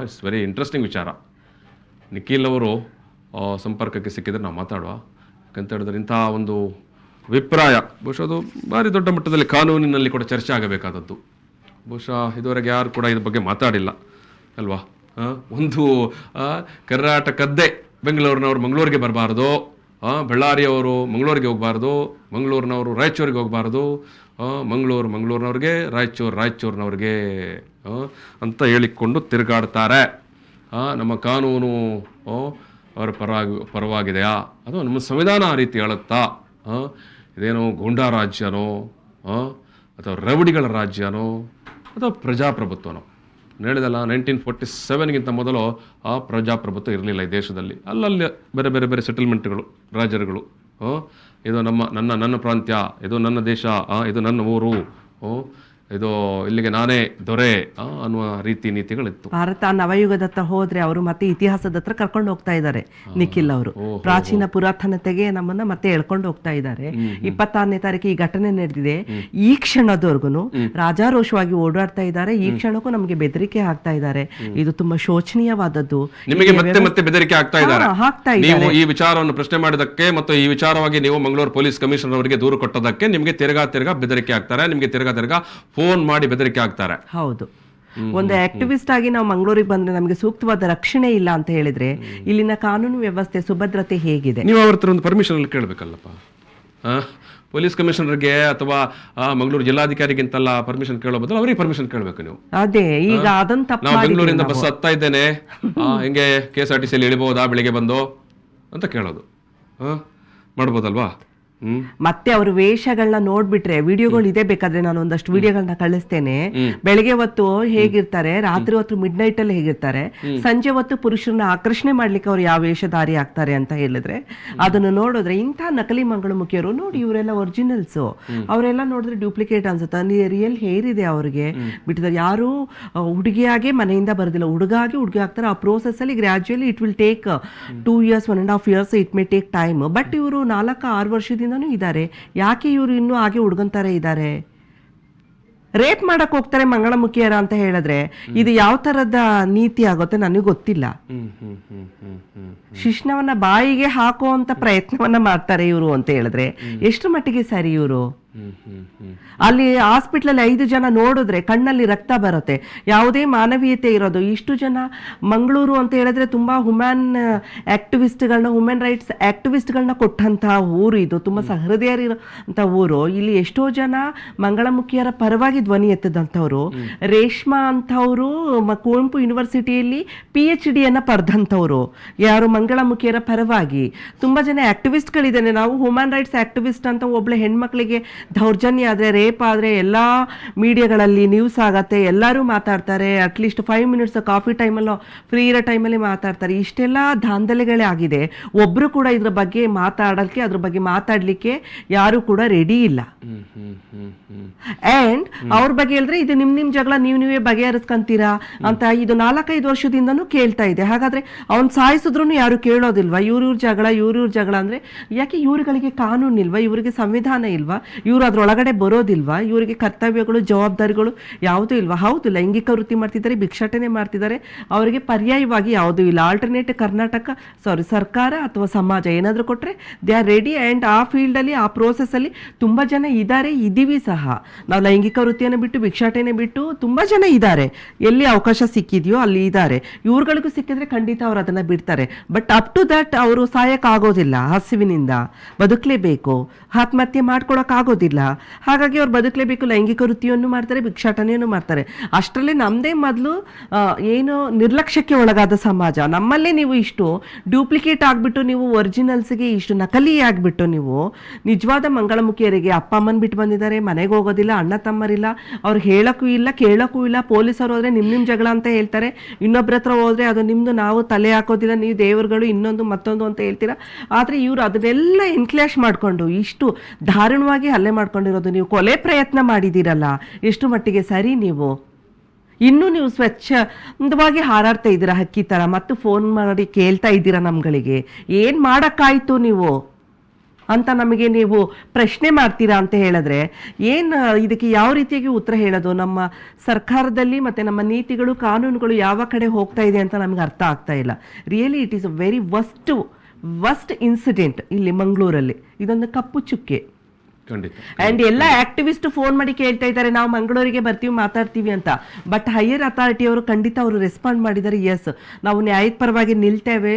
ಇಟ್ಸ್ ವೆರಿ ಇಂಟ್ರೆಸ್ಟಿಂಗ್ ವಿಚಾರ. ನಿಖಿಲ್ ಅವರು ಸಂಪರ್ಕಕ್ಕೆ ಸಿಕ್ಕಿದ್ರೆ ನಾವು ಮಾತಾಡುವ. ಯಾಕಂತ ಹೇಳಿದ್ರೆ ಇಂಥ ಒಂದು ಅಭಿಪ್ರಾಯ ಬಹುಶಃ ಅದು ಭಾರಿ ದೊಡ್ಡ ಮಟ್ಟದಲ್ಲಿ ಕಾನೂನಿನಲ್ಲಿ ಕೂಡ ಚರ್ಚೆ ಆಗಬೇಕಾದದ್ದು. ಬಹುಶಃ ಇದುವರೆಗೆ ಯಾರು ಕೂಡ ಇದ್ರ ಬಗ್ಗೆ ಮಾತಾಡಿಲ್ಲ ಅಲ್ವಾ? ಒಂದು ಕರ್ನಾಟಕದ್ದೇ ಬೆಂಗಳೂರಿನವರು ಮಂಗಳೂರಿಗೆ ಬರಬಾರ್ದು, ಬಳ್ಳಾರಿಯವರು ಮಂಗಳೂರಿಗೆ ಹೋಗಬಾರ್ದು, ಮಂಗಳೂರಿನವರು ರಾಯಚೂರಿಗೆ ಹೋಗಬಾರ್ದು, ಮಂಗಳೂರಿನವ್ರಿಗೆ ರಾಯಚೂರಿನವ್ರಿಗೆ ಅಂತ ಹೇಳಿಕೊಂಡು ತಿರುಗಾಡ್ತಾರೆ. ನಮ್ಮ ಕಾನೂನು ಅವರ ಪರವಾಗಿದೆಯಾ ಅಥವಾ ನಮ್ಮ ಸಂವಿಧಾನ ಆ ರೀತಿ ಹೇಳುತ್ತಾ? ಇದೇನೋ ಗೂಂಡಾ ರಾಜ್ಯನೋ ಅಥವಾ ರೌಡಿಗಳ ರಾಜ್ಯನೋ ಅಥವಾ ಪ್ರಜಾಪ್ರಭುತ್ವನೋ? ಹೇಳಿದಲ್ಲ, 1947ಗಿಂತ ಮೊದಲು ಆ ಪ್ರಜಾಪ್ರಭುತ್ವ ಇರಲಿಲ್ಲ ಈ ದೇಶದಲ್ಲಿ. ಅಲ್ಲಲ್ಲಿ ಬೇರೆ ಬೇರೆ ಬೇರೆ ಸೆಟಲ್ಮೆಂಟ್ಗಳು, ರಾಜರುಗಳು. ಇದು ನನ್ನ ಪ್ರಾಂತ್ಯ, ಇದು ನನ್ನ ದೇಶ, ಇದು ನನ್ನ ಊರು, ಇದು ಇಲ್ಲಿಗೆ ನಾನೇ ದೊರೆ ಅನ್ನುವ ರೀತಿ ನೀತಿಗಳಿತ್ತು. ಭಾರತ ನವಯುಗದತ್ತ ಹೋದ್ರೆ ಅವರು ಮತ್ತೆ ಇತಿಹಾಸದ ಹತ್ರ ಕರ್ಕೊಂಡು ಹೋಗ್ತಾ ಇದ್ದಾರೆ ನಿಖಿಲ್ ಅವರು. ಪ್ರಾಚೀನ ಪುರಾತನತೆಗೆ ನಮ್ಮನ್ನ ಮತ್ತೆ ಎಳ್ಕೊಂಡು ಹೋಗ್ತಾ ಇದ್ದಾರೆ. 26ನೇ ತಾರೀಕು ಈ ಘಟನೆ ನಡೆದಿದೆ. ಈ ಕ್ಷಣದವರೆಗೂ ರಾಜಾರೋಷವಾಗಿ ಓಡಾಡ್ತಾ ಇದ್ದಾರೆ. ಈ ಕ್ಷಣಕ್ಕೂ ನಮಗೆ ಬೆದರಿಕೆ ಹಾಕ್ತಾ ಇದ್ದಾರೆ. ಇದು ತುಂಬಾ ಶೋಚನೀಯವಾದದ್ದು. ನಿಮಗೆ ಮತ್ತೆ ಬೆದರಿಕೆ ಆಗ್ತಾ ಇದ್ದಾರೆ. ನೀವು ಈ ವಿಚಾರವನ್ನು ಪ್ರಶ್ನೆ ಮಾಡಿದಕ್ಕೆ ಮತ್ತು ಈ ವಿಚಾರವಾಗಿ ನೀವು ಮಂಗಳೂರು ಪೊಲೀಸ್ ಕಮಿಷನರ್ ಅವರಿಗೆ ದೂರು ಕೊಟ್ಟದಕ್ಕೆ ನಿಮಗೆ ತಿರ್ಗಾ ಬೆದರಿಕೆ ಆಗ್ತಾರೆ. ನಿಮಗೆ ತಿರ್ಗಾ ಫೋನ್ ಮಾಡಿ ಬೆದರಿಕೆ ಆಗ್ತಾರೆ. ಹೌದು, ಒಂದು ಆಕ್ಟಿವಿಸ್ಟ್ ಆಗಿ ನಾವು ಮಂಗಳೂರಿಗೆ ಬಂದ್ರೆ ನಮಗೆ ಸೂಕ್ತವಾದ ರಕ್ಷಣೆ ಇಲ್ಲ ಅಂತ ಹೇಳಿದ್ರೆ ಇಲ್ಲಿನ ಕಾನೂನು ವ್ಯವಸ್ಥೆ ಸುಭದ್ರತೆ ಹೇಗಿದೆ? ನೀವು ಅವ್ರ ಹತ್ರ ಒಂದು ಪರ್ಮಿಷನ್ ಕೇಳಬೇಕಲ್ಲಪ್ಪ. ಪೊಲೀಸ್ ಕಮಿಷನರ್ಗೆ ಅಥವಾ ಮಂಗಳೂರು ಜಿಲ್ಲಾಧಿಕಾರಿಗಿಂತಲ್ಲ ಪರ್ಮಿಷನ್ ಕೇಳೋ ಬದಲು ಅವರಿಗೆ ಪರ್ಮಿಷನ್ ಕೇಳಬೇಕು ನೀವು. ಅದೇ ಈಗ ಅದನ್ನ ತಪ್ಪು. ನಾವು ಬೆಂಗಳೂರಿಂದ ಬಸ್ ಹತ್ತಾ ಇದ್ದೇನೆ, ಹಿಂಗೆ KSRTC ಇಳಿಬಹುದಾ ಬೆಳಿಗ್ಗೆ ಬಂದು ಅಂತ ಕೇಳೋದು ಮಾಡ್ಬೋದಲ್ವಾ? ಮತ್ತೆ ಅವ್ರ ವೇಷಗಳನ್ನ ನೋಡ್ಬಿಟ್ರೆ ವಿಡಿಯೋಗಳು ಇದೆ, ಬೇಕಾದ್ರೆ ನಾನು ಒಂದಷ್ಟು ವಿಡಿಯೋಗಳನ್ನ ಕಳಿಸ್ತೇನೆ. ಬೆಳಗ್ಗೆ ಹೊತ್ತು ಹೇಗಿರ್ತಾರೆ, ರಾತ್ರಿ ಹೊತ್ತು ಮಿಡ್ ನೈಟ್ ಅಲ್ಲಿ ಹೇಗಿರ್ತಾರೆ, ಸಂಜೆ ಹೊತ್ತು ಪುರುಷರನ್ನ ಆಕರ್ಷಣೆ ಮಾಡ್ಲಿಕ್ಕೆ ಅವ್ರು ಯಾವ ವೇಷಧಾರಿ ಆಗ್ತಾರೆ ಅಂತ ಹೇಳಿದ್ರೆ ಅದನ್ನು ನೋಡಿದ್ರೆ ಇಂಥ ನಕಲಿ ಮಂಗಳಮುಖಿಯರು ನೋಡಿ, ಇವರೆಲ್ಲ ಒರಿಜಿನಲ್ಸ್. ಅವರೆಲ್ಲ ನೋಡಿದ್ರೆ ಡೂಪ್ಲಿಕೇಟ್ ಅನ್ಸುತ್ತೆ. ರಿಯಲ್ ಹೇರ್ ಇದೆ ಅವ್ರಿಗೆ ಬಿಟ್ಟಿದ್ದಾರೆ. ಯಾರು ಹುಡುಗಿಯಾಗೆ ಮನೆಯಿಂದ ಬರೋದಿಲ್ಲ, ಹುಡುಗಾಗಿ ಹುಡುಗಿ ಆಗ್ತಾರೆ. ಆ ಪ್ರೋಸೆಸ್ ಅಲ್ಲಿ ಗ್ರಾಜುಯಲಿ it will take 2 years 1.5 years it may take time. But ಇವರು 4-6 ವರ್ಷದಿಂದ ಇದ್ದಾರೆ. ಯಾಕೆ ಇವರು ಇನ್ನೂ ಹಾಗೆ ಹುಡುಗಂತಾರೆ ಇದ್ದಾರೆ? ರೇಪ್ ಮಾಡಕ್ ಹೋಗ್ತಾರೆ ಮಂಗಳಮುಖಿಯರ ಅಂತ ಹೇಳಿದ್ರೆ ಇದು ಯಾವ ತರದ ನೀತಿ ಆಗುತ್ತೆ ನನಗೆ ಗೊತ್ತಿಲ್ಲ. ಶಿಶ್ನವನ್ನ ಬಾಯಿಗೆ ಹಾಕುವಂತ ಪ್ರಯತ್ನವನ್ನ ಮಾಡ್ತಾರೆ ಇವರು ಅಂತ ಹೇಳಿದ್ರೆ ಎಷ್ಟು ಮಟ್ಟಿಗೆ ಸರಿ ಇವರು? ಅಲ್ಲಿ ಹಾಸ್ಪಿಟ್ಲಲ್ಲಿ 5 ಜನ ನೋಡಿದ್ರೆ ಕಣ್ಣಲ್ಲಿ ರಕ್ತ ಬರುತ್ತೆ. ಯಾವುದೇ ಮಾನವೀಯತೆ ಇರೋದು. ಇಷ್ಟು ಜನ ಮಂಗಳೂರು ಅಂತ ಹೇಳಿದ್ರೆ ತುಂಬಾ ಹ್ಯೂಮನ್ ರೈಟ್ಸ್ ಆಕ್ಟಿವಿಸ್ಟ್ಗಳನ್ನ ಕೊಟ್ಟಂತಹ ಊರು ಇದು. ತುಂಬಾ ಸಹೃದಯರಿರೋಂಥ ಊರು. ಇಲ್ಲಿ ಎಷ್ಟೋ ಜನ ಮಂಗಳಮುಖಿಯರ ಪರವಾಗಿ ಧ್ವನಿ ಎತ್ತದಂಥವ್ರು. ರೇಷ್ಮಾ ಅಂಥವ್ರು ಕುವೆಂಪು ಯೂನಿವರ್ಸಿಟಿಯಲ್ಲಿ PhD ಪಡೆದಂಥವ್ರು ಯಾರು ಮಂಗಳಮುಖಿಯರ ಪರವಾಗಿ. ತುಂಬಾ ಜನ ಆಕ್ಟಿವಿಸ್ಟ್ಗಳಿದ್ದೇನೆ. ನಾವು ಹ್ಯೂಮನ್ ರೈಟ್ಸ್ ಆಕ್ಟಿವಿಸ್ಟ್ ಅಂತ ಒಬ್ಳೆ ಹೆಣ್ಮಕ್ಳಿಗೆ ದೌರ್ಜನ್ಯ ಆದರೆ, ರೇಪ್ ಆದರೆ ಎಲ್ಲ ಮೀಡಿಯಾಗಳಲ್ಲಿ ನ್ಯೂಸ್ ಆಗತ್ತೆ, ಎಲ್ಲರೂ ಮಾತಾಡ್ತಾರೆ. ಅಟ್ಲೀಸ್ಟ್ 5 minutes ಕಾಫಿ ಟೈಮಲ್ಲೋ ಫ್ರೀ ಇರೋ ಟೈಮಲ್ಲಿ ಮಾತಾಡ್ತಾರೆ. ಇಷ್ಟೆಲ್ಲ ದಾಂಧಲೆಗಳೇ ಆಗಿದೆ. ಒಬ್ರು ಕೂಡ ಇದ್ರ ಬಗ್ಗೆ ಮಾತಾಡ್ಲಿಕ್ಕೆ ಯಾರು ಕೂಡ ರೆಡಿ ಇಲ್ಲ. ಅಂಡ್ ಅವ್ರ ಬಗ್ಗೆ ಹೇಳಿದ್ರೆ ಇದು ನಿಮ್ ಜಗಳ ನೀವೇ ಬಗೆಹರಿಸ್ಕೊಂತೀರಾ ಅಂತ ಇದು 4-5 ವರ್ಷದಿಂದನೂ ಕೇಳ್ತಾ ಇದೆ. ಹಾಗಾದ್ರೆ ಅವ್ನ್ ಸಾಯಿಸಿದ್ರು ಯಾರು ಕೇಳೋದಿಲ್ವಾ? ಇವ್ರ ಜಗಳ ಅಂದ್ರೆ ಯಾಕೆ? ಇವ್ರುಗಳಿಗೆ ಕಾನೂನು ಇಲ್ವಾ? ಇವ್ರಿಗೆ ಸಂವಿಧಾನ ಇಲ್ವಾ? ಇವ್ರು ಅದ್ರೊಳಗಡೆ ಬರೋದಿಲ್ವಾ? ಇವರಿಗೆ ಕರ್ತವ್ಯಗಳು ಜವಾಬ್ದಾರಿಗಳು ಯಾವುದೂ ಇಲ್ವಾ? ಹೌದು, ಲೈಂಗಿಕ ವೃತ್ತಿ ಮಾಡ್ತಿದ್ದಾರೆ, ಭಿಕ್ಷಾಟನೆ ಮಾಡ್ತಿದ್ದಾರೆ. ಅವರಿಗೆ ಪರ್ಯಾಯವಾಗಿ ಯಾವುದೂ ಇಲ್ಲ. ಆಲ್ಟರ್ನೇಟ್ ಸರ್ಕಾರ ಅಥವಾ ಸಮಾಜ ಏನಾದರೂ ಕೊಟ್ಟರೆ ದೇ ಆರ್ ರೆಡಿ. ಆ್ಯಂಡ್ ಆ ಫೀಲ್ಡಲ್ಲಿ ಆ ಪ್ರೋಸೆಸ್ಸಲ್ಲಿ ತುಂಬ ಜನ ಇದ್ದೀವಿ ಸಹ. ನಾವು ಲೈಂಗಿಕ ವೃತ್ತಿಯನ್ನು ಬಿಟ್ಟು ಭಿಕ್ಷಾಟನೆ ಬಿಟ್ಟು ತುಂಬ ಜನ ಇದ್ದಾರೆ. ಎಲ್ಲಿ ಅವಕಾಶ ಸಿಕ್ಕಿದೆಯೋ ಅಲ್ಲಿ ಇದ್ದಾರೆ. ಇವ್ರುಗಳಿಗೂ ಸಿಕ್ಕಿದ್ರೆ ಖಂಡಿತ ಅವ್ರು ಅದನ್ನು ಬಿಡ್ತಾರೆ. ಬಟ್ ಅಪ್ ಟು ದಟ್ ಅವರು ಸಾಯಕ್ಕಾಗೋದಿಲ್ಲ. ಹಸಿವಿನಿಂದ ಬದುಕಲೇಬೇಕು, ಆತ್ಮಹತ್ಯೆ ಮಾಡ್ಕೊಳಕ್ಕಾಗೋದಿಲ್ಲ. ಹಾಗಾಗಿ ಅವ್ರು ಬದುಕಲೇಬೇಕು. ಲೈಂಗಿಕ ವೃತ್ತಿಯನ್ನು ಮಾಡ್ತಾರೆ, ಭಿಕ್ಷಾಟನೆಯನ್ನು ಮಾಡ್ತಾರೆ. ಅಷ್ಟರಲ್ಲೇ ನಮ್ಮದೇ ಮೊದಲು ಏನು ನಿರ್ಲಕ್ಷ್ಯಕ್ಕೆ ಒಳಗಾದ ಸಮಾಜ. ನಮ್ಮಲ್ಲೇ ನೀವು ಇಷ್ಟು ಡೂಪ್ಲಿಕೇಟ್ ಆಗಿಬಿಟ್ಟು, ನೀವು ಒರಿಜಿನಲ್ಸ್ಗೆ ಇಷ್ಟು ನಕಲಿ ಆಗಿಬಿಟ್ಟು, ನೀವು ನಿಜವಾದ ಮಂಗಳಮುಖಿಯರಿಗೆ ಅಪ್ಪ ಅಮ್ಮನ ಬಿಟ್ಟು ಬಂದಿದ್ದಾರೆ, ಮನೆಗೆ ಹೋಗೋದಿಲ್ಲ, ಅಣ್ಣ ತಮ್ಮರಿಲ್ಲ, ಅವ್ರು ಹೇಳೋಕ್ಕೂ ಇಲ್ಲ ಕೇಳೋಕ್ಕೂ ಇಲ್ಲ. ಪೊಲೀಸರು ಹೋದ್ರೆ ನಿಮ್ಮ ಜಗಳ ಅಂತ ಹೇಳ್ತಾರೆ. ಇನ್ನೊಬ್ಬರ ಹತ್ರ ಹೋದ್ರೆ ಅದು ನಿಮ್ಮದು, ನಾವು ತಲೆ ಹಾಕೋದಿಲ್ಲ, ನೀವು ದೇವರುಗಳು ಇನ್ನೊಂದು ಮತ್ತೊಂದು ಅಂತ ಹೇಳ್ತೀರಾ. ಆದರೆ ಇವರು ಅದನ್ನೆಲ್ಲ ಎನ್ಕ್ಲಾಶ್ ಮಾಡಿಕೊಂಡು ಇಷ್ಟು ದಾರುಣವಾಗಿ ಹಲ್ಲೆ ಮಾಡ್ಕೊಂಡಿರೋದು. ನೀವು ಕೊಲೆ ಪ್ರಯತ್ನ ಮಾಡಿದ್ದೀರಲ್ಲ, ಎಷ್ಟು ಮಟ್ಟಿಗೆ ಸರಿ? ಇನ್ನೂ ನೀವು ಸ್ವಚ್ಛಂದವಾಗಿ ಹಾರಾಡ್ತಾ ಇದ್ದೀರಾ ಹಕ್ಕಿ ಥರ, ಮತ್ತು ಫೋನ್ ಮಾಡಿ ಕೇಳ್ತಾ ಇದ್ದೀರಾ ನಮ್ಗಳಿಗೆ ಏನು ಮಾಡೋಕ್ಕಾಯ್ತು ನೀವು ಅಂತ ನಮಗೆ ನೀವು ಪ್ರಶ್ನೆ ಮಾಡ್ತೀರಾ ಅಂತ ಹೇಳಿದ್ರೆ ಏನು ಇದಕ್ಕೆ ಯಾವ ರೀತಿಯಾಗಿ ಉತ್ತರ ಹೇಳೋದು? ನಮ್ಮ ಸರ್ಕಾರದಲ್ಲಿ ಮತ್ತು ನಮ್ಮ ನೀತಿಗಳು ಕಾನೂನುಗಳು ಯಾವ ಕಡೆ ಹೋಗ್ತಾ ಇದೆ ಅಂತ ನಮ್ಗೆ ಅರ್ಥ ಆಗ್ತಾ ಇಲ್ಲ. Really it is a very worst incident ಇಲ್ಲಿ ಮಂಗಳೂರಲ್ಲಿ. ಇದೊಂದು ಕಪ್ಪು ಚುಕ್ಕೆ. ಅಂಡ್ ಎಲ್ಲ ಆಕ್ಟಿವಿಸ್ಟ್ ಫೋನ್ ಮಾಡಿ ಕೇಳ್ತಾ ಇದ್ದಾರೆ, ನಾವು ಮಂಗಳೂರಿಗೆ ಬರ್ತೀವಿ, ಮಾತಾಡ್ತೀವಿ ಅಂತ. ಬಟ್ ಹೈಯರ್ ಅಥಾರಿಟಿ ಅವರು ಖಂಡಿತ ಅವರು ರೆಸ್ಪಾಂಡ್ ಮಾಡಿದ್ದಾರೆ. ಎಸ್, ನಾವು ನ್ಯಾಯದ ಪರವಾಗಿ ನಿಲ್ತೇವೆ.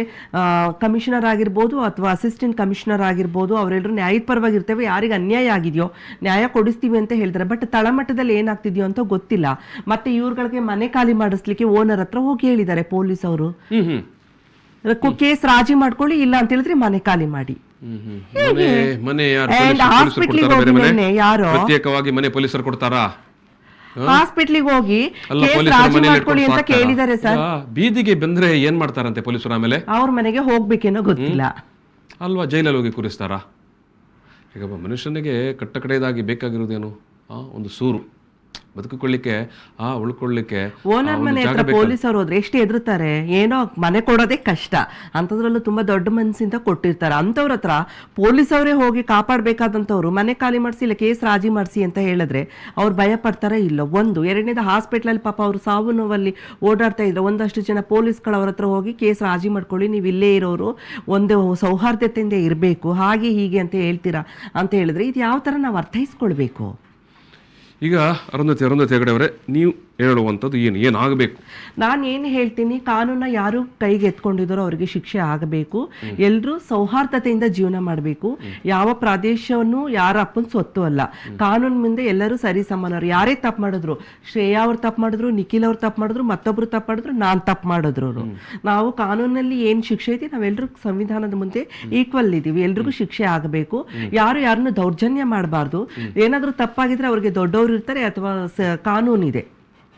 ಕಮಿಷನರ್ ಆಗಿರ್ಬೋದು ಅಥವಾ ಅಸಿಸ್ಟೆಂಟ್ ಕಮಿಷನರ್ ಆಗಿರ್ಬೋದು, ಅವರೆಲ್ಲರೂ ನ್ಯಾಯದ ಪರವಾಗಿ ಇರ್ತೇವೆ. ಯಾರಿಗೆ ಅನ್ಯಾಯ ಆಗಿದೆಯೋ ನ್ಯಾಯ ಕೊಡಿಸ್ತೀವಿ ಅಂತ ಹೇಳ್ತಾರೆ. ಬಟ್ ತಳಮಟ್ಟದಲ್ಲಿ ಏನಾಗ್ತಿದೆಯೋ ಅಂತ ಗೊತ್ತಿಲ್ಲ. ಮತ್ತೆ ಇವ್ರುಗಳಿಗೆ ಮನೆ ಖಾಲಿ ಮಾಡಿಸ್ಲಿಕ್ಕೆ ಓನರ್ ಹತ್ರ ಹೋಗಿ ಹೇಳಿದ್ದಾರೆ ಪೊಲೀಸ್ ಅವರು, ಕೇಸ್ ರಾಜಿ ಮಾಡ್ಕೊಳ್ಳಿ, ಇಲ್ಲ ಅಂತ ಹೇಳಿದ್ರೆ ಮನೆ ಖಾಲಿ ಮಾಡಿ. ಮನೆ ಯಾರು And ಪೊಲೀಸರು hospital ಗೆ ಕೊಡ್ತಾರಾ ಬೇರೆ ಮನೆ? ಹೋಗಿದ್ದೇನೆ, ಯಾರೋ? ಪ್ರತ್ಯೇಕವಾಗಿ ಮನೆ ಪೊಲೀಸರು ಕೊಡ್ತಾರಾ? ಹಾಸ್ಪಿಟ್ಲಿಗೆ ಹೋಗಿ ಅಲ್ಲ, ಕೇಸ್ ಪೊಲೀಸರು ರಾಜಿ ಮನೆಯಲ್ಲಿ ಮಾಡ್ಕೊಳ್ಳಿ ಅಂತ ಇಟ್ಕೊಂಡು ಕೇಳಿದ್ದಾರೆ ಸರ್. ಸಾಕ್ತಾರಾ? ಬೀದಿಗೆ ಬಂದ್ರೆ ಏನ್ ಮಾಡ್ತಾರಂತೆ ಪೊಲೀಸರು ಆಮೇಲೆ? ಅವ್ರ ಮನೆಗೆ ಹೋಗ್ಬೇಕೇನೋ ಗೊತ್ತಿಲ್ಲ. ಅಲ್ವಾ, ಜೈಲಲ್ಲಿ ಹೋಗಿ ಕೂರಿಸ್ತಾರಾ? ಈಗ ಒಬ್ಬ ಮನುಷ್ಯನಿಗೆ ಕಟ್ಟ ಕಡೆಯದಾಗಿ ಬೇಕಾಗಿರೋದೇನು? ಒಂದು ಸೂರು ಬದುಕಿಕೊಳ್ಳಿಕ್ಕೆ, ಉಳ್ಕೊಳ್ಳಿಕ್ಕೆ ಓನರ್ ಮನೆ ಹತ್ರ ಪೊಲೀಸ್ ಅವ್ರು ಹೋದ್ರೆ ಎಷ್ಟು ಎದುರುತ್ತಾರೆ. ಏನೋ ಮನೆ ಕೊಡೋದೇ ಕಷ್ಟ, ಅಂಥದ್ರಲ್ಲೂ ತುಂಬಾ ದೊಡ್ಡ ಮನಸ್ಸಿಂದ ಕೊಟ್ಟಿರ್ತಾರೆ. ಅಂಥವ್ರ ಹತ್ರ ಪೊಲೀಸ್ ಅವರೇ ಹೋಗಿ ಕಾಪಾಡಬೇಕಾದಂಥವ್ರು ಮನೆ ಖಾಲಿ ಮಾಡಿಸಿ ಇಲ್ಲ ಕೇಸ್ ರಾಜಿ ಮಾಡಿಸಿ ಅಂತ ಹೇಳಿದ್ರೆ ಅವ್ರು ಭಯ ಪಡ್ತಾರ ಇಲ್ಲ? ಒಂದು ಎರಡನೇದು ಹಾಸ್ಪಿಟ್ಲಲ್ಲಿ ಪಾಪ ಅವ್ರು ಸಾವು ನೋವಲ್ಲಿ ಓಡಾಡ್ತಾ ಇದ್ರೆ ಒಂದಷ್ಟು ಜನ ಪೊಲೀಸ್ಗಳು ಅವ್ರ ಹತ್ರ ಹೋಗಿ ಕೇಸ್ ರಾಜಿ ಮಾಡ್ಕೊಳ್ಳಿ, ನೀವು ಇಲ್ಲೇ ಇರೋರು ಒಂದು ಸೌಹಾರ್ದತೆಯಿಂದ ಇರಬೇಕು ಹಾಗೆ ಹೀಗೆ ಅಂತ ಹೇಳ್ತೀರಾ ಅಂತ ಹೇಳಿದ್ರೆ ಇದು ಯಾವ ಥರ ನಾವು ಅರ್ಥೈಸ್ಕೊಳ್ಬೇಕು? ಈಗ ಅರುಂಧತಿ ಹೆಗಡೆ ಅವರೇ, ನೀವು ಹೇಳುವಂಥದ್ದು ಏನಾಗಬೇಕು? ನಾನು ಏನು ಹೇಳ್ತೀನಿ, ಕಾನೂನ ಯಾರು ಕೈಗೆ ಎತ್ಕೊಂಡಿದ್ದಾರೋ ಅವರಿಗೆ ಶಿಕ್ಷೆ ಆಗಬೇಕು. ಎಲ್ಲರೂ ಸೌಹಾರ್ದತೆಯಿಂದ ಜೀವನ ಮಾಡಬೇಕು. ಯಾವ ಪ್ರದೇಶವನ್ನು ಯಾರ ಅಪ್ಪನ ಸ್ವತ್ತು ಅಲ್ಲ. ಕಾನೂನು ಮುಂದೆ ಎಲ್ಲರೂ ಸರಿ ಸಮಾನರು. ಯಾರೇ ತಪ್ಪು ಮಾಡಿದ್ರು, ಶ್ರೇಯಾ ಅವ್ರು ತಪ್ಪು ಮಾಡಿದ್ರು, ನಿಖಿಲ್ ಅವ್ರು ತಪ್ಪು ಮಾಡಿದ್ರು, ಮತ್ತೊಬ್ರು ತಪ್ಪು ಮಾಡಿದ್ರು, ನಾನು ತಪ್ಪು ಮಾಡಿದ್ರು, ನಾವು ಕಾನೂನಲ್ಲಿ ಏನು ಶಿಕ್ಷೆ ಐತಿ ನಾವೆಲ್ಲರೂ ಸಂವಿಧಾನದ ಮುಂದೆ ಈಕ್ವಲ್ ಇದ್ದೀವಿ. ಎಲ್ರಿಗೂ ಶಿಕ್ಷೆ ಆಗಬೇಕು. ಯಾರನ್ನು ದೌರ್ಜನ್ಯ ಮಾಡಬಾರ್ದು. ಏನಾದರೂ ತಪ್ಪಾಗಿದ್ರೆ ಅವ್ರಿಗೆ ದೊಡ್ಡವರು ಇರ್ತಾರೆ ಅಥವಾ ಕಾನೂನಿದೆ,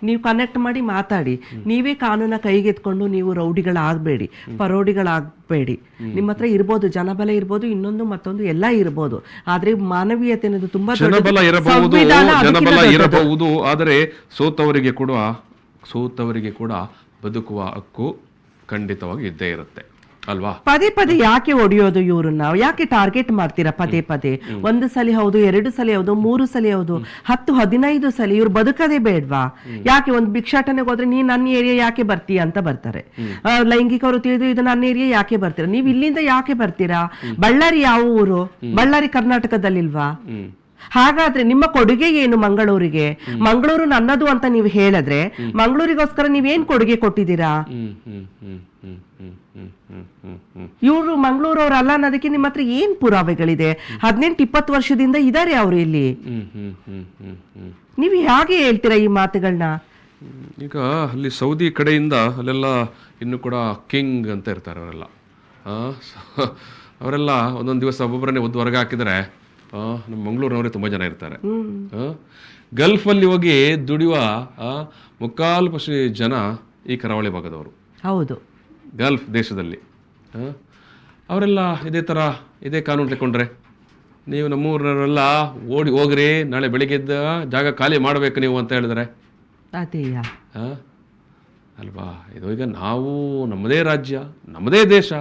ನೀವು ಕನೆಕ್ಟ್ ಮಾಡಿ ಮಾತಾಡಿ. ನೀವೇ ಕಾನೂನ ಕೈಗೆತ್ಕೊಂಡು ನೀವು ರೌಡಿಗಳಾಗಬೇಡಿ, ಪರೋಡಿಗಳಾಗಬೇಡಿ. ನಿಮ್ಮ ಹತ್ರ ಇರ್ಬೋದು, ಜನಬಲ ಇರ್ಬೋದು, ಇನ್ನೊಂದು ಮತ್ತೊಂದು ಎಲ್ಲ ಇರ್ಬೋದು, ಆದ್ರೆ ಮಾನವೀಯತೆ ಅನ್ನೋದು ತುಂಬಾ ಜನಬಲ ಇರಬಹುದು. ಆದರೆ ಸೋತವರಿಗೆ ಕೂಡ ಬದುಕುವ ಹಕ್ಕು ಖಂಡಿತವಾಗಿ ಇದ್ದೇ ಇರುತ್ತೆ ಅಲ್ವಾ? ಪದೇ ಪದೇ ಯಾಕೆ ಹೊಡೆಯೋದು ಇವ್ರನ್ನ? ಯಾಕೆ ಟಾರ್ಗೆಟ್ ಮಾಡ್ತೀರಾ ಪದೇ ಪದೇ? ಒಂದು ಸಲ ಹೌದು, 2 ಸಲ ಹೌದು, 3 ಸಲ ಹೌದು, 10, 15 ಸಲ ಇವ್ರು ಬದುಕದೇ ಬೇಡ್ವಾ? ಯಾಕೆ ಒಂದು ಭಿಕ್ಷಾಟನೆಗೆ ಹೋದ್ರೆ ನೀ ನನ್ನ ಏರಿಯಾ ಯಾಕೆ ಬರ್ತೀಯ ಅಂತ ಬರ್ತಾರೆ. ಲೈಂಗಿಕವರು ತಿಳಿದು ಇದು ನನ್ನ ಏರಿಯಾ ಯಾಕೆ ಬರ್ತೀರಾ? ನೀವು ಇಲ್ಲಿಂದ ಯಾಕೆ ಬರ್ತೀರಾ? ಬಳ್ಳಾರಿ ಯಾವ ಊರು? ಬಳ್ಳಾರಿ ಕರ್ನಾಟಕದಲ್ಲಿಲ್ವಾ? ಹಾಗಾದ್ರೆ ನಿಮ್ಮ ಕೊಡುಗೆ ಏನು ಮಂಗಳೂರಿಗೆ? ಮಂಗಳೂರು ನನ್ನದು ಅಂತ ನೀವು ಹೇಳಿದ್ರೆ ಮಂಗಳೂರಿಗೋಸ್ಕರ ನೀವೇನ್ ಕೊಡುಗೆ ಕೊಟ್ಟಿದ್ದೀರಾ? ಇವರು ಮಂಗಳೂರವ್ರಲ್ಲ ಅನ್ನೋದಕ್ಕೆ ನಿಮ್ಮ ಹತ್ರ ಏನ್ ಪುರಾವೆಗಳಿದೆ? 18-20 ವರ್ಷದಿಂದ ಇದಾರೆ ಅವರು ಇಲ್ಲಿ. ನೀವು ಹೇಗೆ ಹೇಳ್ತೀರಾ ಈ ಮಾತುಗಳನ್ನ? ಈಗ ಅಲ್ಲಿ ಸೌದಿ ಕಡೆಯಿಂದ ಅಲ್ಲೆಲ್ಲ ಇನ್ನು ಕೂಡ ಕಿಂಗ್ ಅಂತ ಇರ್ತಾರೆ ಅವರೆಲ್ಲ ಒಂದೊಂದು ದಿವಸ ಒಬ್ಬೊಬ್ಬರನ್ನೇ ಒದ್ದು ಹೊರಗೆ ಹಾಕಿದರೆ ನಮ್ಮ ಮಂಗಳೂರಿನವರೇ ತುಂಬ ಜನ ಇರ್ತಾರೆ. ಗಲ್ಫಲ್ಲಿ ಹೋಗಿ ದುಡಿಯುವ 3/4% ಜನ ಈ ಕರಾವಳಿ ಭಾಗದವರು. ಹೌದು, ಗಲ್ಫ್ ದೇಶದಲ್ಲಿ ಅವರೆಲ್ಲ ಇದೇ ಕಾನೂನು ತಗೊಂಡ್ರೆ, ನೀವು ನಮ್ಮೂರವರೆಲ್ಲ ಓಡಿ ಹೋಗ್ರಿ, ನಾಳೆ ಬೆಳಿಗ್ಗೆದ್ದ ಜಾಗ ಖಾಲಿ ಮಾಡಬೇಕು ನೀವು ಅಂತ ಹೇಳಿದ್ರೆ ಅದೇಯಾ ಅಲ್ವಾ? ಇದು ಈಗ ನಾವು ನಮ್ಮದೇ ರಾಜ್ಯ, ನಮ್ಮದೇ ದೇಶ,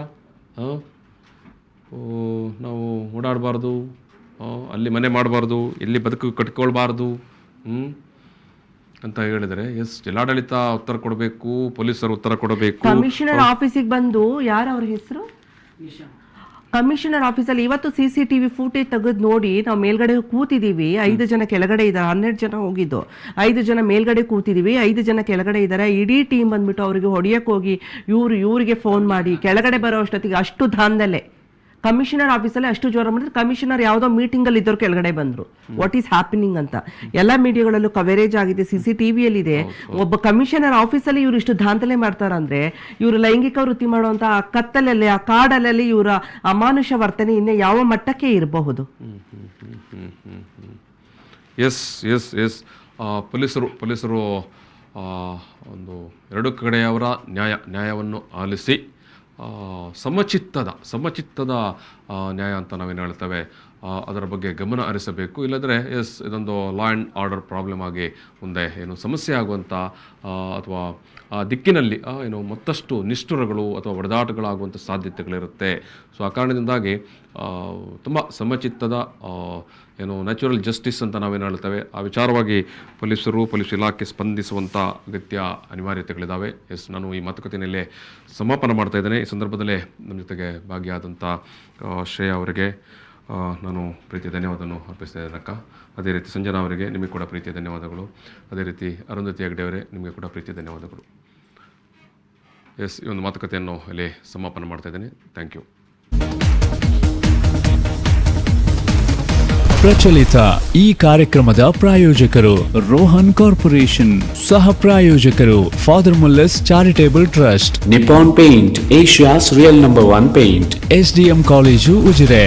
ನಾವು ಓಡಾಡಬಾರ್ದು, ಅಲ್ಲಿ ಮನೆ ಮಾಡಬಾರ್ದು, ಇಲ್ಲಿ ಬದುಕು ಕಟ್ಕೊಳ್ಬಾರ್ದು ಅಂತ ಹೇಳಿದರೆ ಜಿಲ್ಲಾಡಳಿತ ಉತ್ತರ ಕೊಡಬೇಕು, ಪೊಲೀಸರು ಉತ್ತರ ಕೊಡಬೇಕು. ಕಮಿಷನರ್ ಆಫೀಸಿಗೆ ಬಂದು ಯಾರು ಅವ್ರ ಹೆಸರು? ಕಮಿಷನರ್ ಆಫೀಸಲ್ಲಿ ಇವತ್ತು CCTV ಫೂಟೇಜ್ ತೆಗೆದು ನೋಡಿ, ನಾವು ಮೇಲ್ಗಡೆ ಕೂತಿದ್ದೀವಿ, 5 ಜನ ಕೆಳಗಡೆ ಇದ್ದಾರೆ, 12 ಜನ ಹೋಗಿದ್ದು, 5 ಜನ ಮೇಲ್ಗಡೆ ಕೂತಿದ್ದೀವಿ, 5 ಜನ ಕೆಳಗಡೆ ಇದ್ದಾರೆ. ಇಡೀ ಟೀಮ್ ಬಂದ್ಬಿಟ್ಟು ಅವ್ರಿಗೆ ಹೊಡೆಯಕ್ಕೆ ಹೋಗಿ ಇವ್ರಿಗೆ ಫೋನ್ ಮಾಡಿ ಕೆಳಗಡೆ ಬರೋ ಅಷ್ಟೊತ್ತಿಗೆ ಅಷ್ಟು ದಾಂದಲೆ ಕಮಿಷನರ್ ಆಫೀಸಲ್ಲಿ ಅಷ್ಟು ಜೋರ ಮಾಡಿದ್ರೆ ಕಮಿಷನರ್ ಯಾವುದೋ ಮೀಟಿಂಗ್ ಅಲ್ಲಿ ಇದ್ದವ್ರು ಕೆಳಗಡೆ ಬಂದ್ರು. ವಾಟ್ ಈಸ್ ಹ್ಯಾಪನಿಂಗ್ ಅಂತ ಎಲ್ಲ ಮೀಡಿಯಾಗಳಲ್ಲೂ ಕವರೇಜ್ ಆಗಿದೆ, CCTVಯಲ್ಲಿ ಇದೆ. ಒಬ್ಬ ಕಮಿಷನರ್ ಆಫೀಸಲ್ಲಿ ಇವ್ರು ಇಷ್ಟು ದಾಂಧಲೆ ಮಾಡ್ತಾರಂದ್ರೆ ಇವರು ಲೈಂಗಿಕ ವೃತ್ತಿ ಮಾಡುವಂತ ಆ ಕತ್ತಲಲ್ಲಿ, ಆ ಕಾಡಲಲ್ಲಿ ಇವರ ಅಮಾನುಷ ವರ್ತನೆ ಇನ್ನು ಯಾವ ಮಟ್ಟಕ್ಕೆ ಇರಬಹುದು? ಪೊಲೀಸರು ಒಂದು 2 ಕಡೆಯವರ ನ್ಯಾಯವನ್ನು ಆಲಿಸಿ ಸಮಚಿತ್ತದ ನ್ಯಾಯ ಅಂತ ನಾವೇನು ಹೇಳ್ತೇವೆ ಅದರ ಬಗ್ಗೆ ಗಮನ ಹರಿಸಬೇಕು. ಇಲ್ಲದ್ರೆ ಇದೊಂದು ಲಾ ಆ್ಯಂಡ್ ಆರ್ಡರ್ ಪ್ರಾಬ್ಲಮ್ ಆಗಿ ಮುಂದೆ ಸಮಸ್ಯೆ ಆಗುವಂಥ ಅಥವಾ ಆ ದಿಕ್ಕಿನಲ್ಲಿ ಮತ್ತಷ್ಟು ನಿಷ್ಠುರಗಳು ಅಥವಾ ಹೊಡೆದಾಟಗಳಾಗುವಂಥ ಸಾಧ್ಯತೆಗಳಿರುತ್ತೆ. ಸೊ ಆ ಕಾರಣದಿಂದಾಗಿ ತುಂಬ ಸಮಚಿತ್ತದ ನ್ಯಾಚುರಲ್ ಜಸ್ಟಿಸ್ ಅಂತ ನಾವೇನು ಹೇಳ್ತೇವೆ ಆ ವಿಚಾರವಾಗಿ ಪೊಲೀಸ್ ಇಲಾಖೆ ಸ್ಪಂದಿಸುವಂಥ ಅಗತ್ಯ ಅನಿವಾರ್ಯತೆಗಳಿದ್ದಾವೆ. ನಾನು ಈ ಮಾತುಕತೆಯಲ್ಲೇ ಸಮಾಪನ ಮಾಡ್ತಾ ಇದ್ದೇನೆ. ಈ ಸಂದರ್ಭದಲ್ಲೇ ನಮ್ಮ ಜೊತೆಗೆ ಭಾಗಿಯಾದಂಥ ಶ್ರೇಯಾ ಅವರಿಗೆ ನಾನು ಪ್ರೀತಿಯ ಧನ್ಯವಾದವನ್ನು ಅರ್ಪಿಸ್ತಿದ್ದೇನೆ ಅಕ್ಕ. ಅದೇ ರೀತಿ ಸಂಜನಾ ಅವರಿಗೆ ನಿಮಗೆ ಕೂಡ ಪ್ರೀತಿಯ ಧನ್ಯವಾದಗಳು. ಅದೇ ರೀತಿ ಅರುಂಧತಿ ಹೆಗಡೆ ಅವರೇ ನಿಮಗೆ ಕೂಡ ಪ್ರೀತಿಯ ಧನ್ಯವಾದಗಳು. ಈ ಒಂದು ಮಾತುಕತೆಯನ್ನು ಇಲ್ಲಿ ಸಮಾಪನ ಮಾಡ್ತಾ ಇದ್ದೇನೆ. Thank you. ಪ್ರಚಲಿತ ಈ ಕಾರ್ಯಕ್ರಮದ ಪ್ರಾಯೋಜಕರು ರೋಹನ್ ಕಾರ್ಪೊರೇಷನ್, ಸಹ ಪ್ರಾಯೋಜಕರು father Muller's charitable trust, Nippon Paint, Asia's real #1 paint. SDM college Ujire.